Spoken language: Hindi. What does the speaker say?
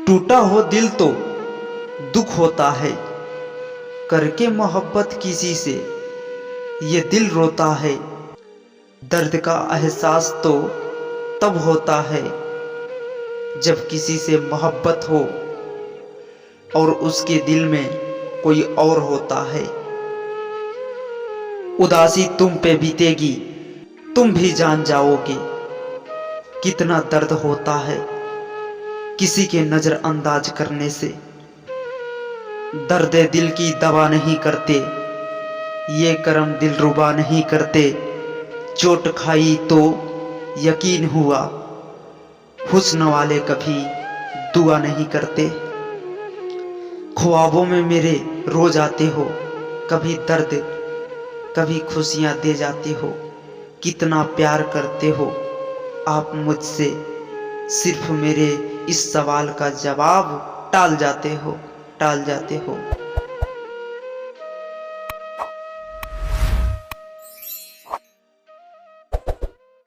टूटा हो दिल तो दुख होता है, करके मोहब्बत किसी से ये दिल रोता है। दर्द का एहसास तो तब होता है जब किसी से मोहब्बत हो और उसके दिल में कोई और होता है। उदासी तुम पे बीतेगी, तुम भी जान जाओगे कितना दर्द होता है किसी के नजरअंदाज करने से। दर्द दिल की दवा नहीं करते, ये करम दिलरुबा नहीं करते। चोट खाई तो यकीन हुआ, हुस्न वाले कभी दुआ नहीं करते। ख्वाबों में मेरे रोज आते हो, कभी दर्द कभी खुशियां दे जाते हो। कितना प्यार करते हो आप मुझसे, सिर्फ मेरे इस सवाल का जवाब टाल जाते हो।